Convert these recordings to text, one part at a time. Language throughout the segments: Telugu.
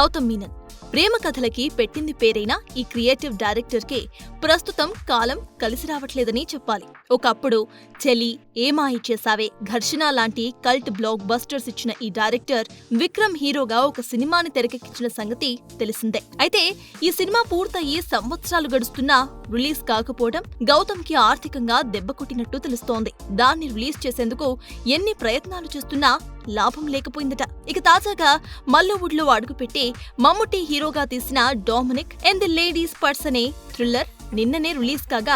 గౌతమ్ మీనన్. ప్రేమ కథలకి పెట్టింది పేరైనా ఈ క్రియేటివ్ డైరెక్టర్ కి ప్రస్తుతం కాలం కలిసి రావట్లేదని చెప్పాలి. ఒకప్పుడు చెలి, ఏమాయి చేసావే, ఘర్షణ లాంటి కల్ట్ బ్లాక్ బస్టర్స్ ఇచ్చిన ఈ డైరెక్టర్ విక్రమ్ హీరోగా ఒక సినిమాని తెరకెక్కించిన సంగతి తెలిసిందే. అయితే ఈ సినిమా పూర్తయి సంవత్సరాలు గడుస్తున్నా రిలీజ్ కాకపోవడం గౌతమ్ కి ఆర్థికంగా దెబ్బ కొట్టినట్టు తెలుస్తోంది. దాన్ని రిలీజ్ చేసేందుకు ఎన్ని ప్రయత్నాలు చేస్తున్నా లాభం లేకపోయిందట. ఇక తాజాగా మల్లీవుడ్ లో అడుగుపెట్టి మమ్ముట్టి హీరోగా తీసిన Dominic and the ladies purse అనే థ్రిల్లర్ నిన్ననే రిలీజ్ కాగా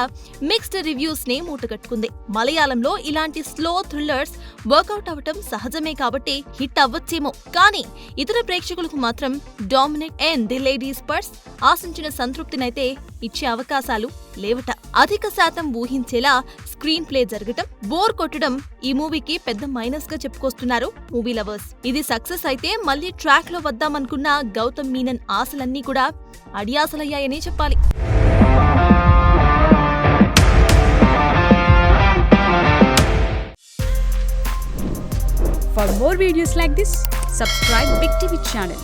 మిక్స్డ్ రివ్యూస్ ని మూటగట్టుకుంది. మలయాళంలో ఇలాంటి స్లో థ్రిల్లర్స్ వర్కౌట్ అవటం సహజమే కాబట్టి హిట్ అవ్వచ్చేమో, కానీ ఇతర ప్రేక్షకులకు మాత్రం Dominic and the ladies purse ఆశించిన సంతృప్తినైతే ఇచ్చే అవకాశాలు లేవట. అధిక శాతం ఊహించేలా స్క్రీన్ ప్లే జరగటం, బోర్ కొట్టడం ఈ మూవీకి పెద్ద మైనస్ గా చెప్పుకొస్తున్నారు మూవీ లవర్స్. ఇది సక్సెస్ అయితే మళ్లీ ట్రాక్ లో వద్దామనుకున్న గౌతమ్ మీనన్ ఆశలన్నీ కూడా అడియాసలయ్యాయనే చెప్పాలి. For more videos like this, subscribe Big TV channel.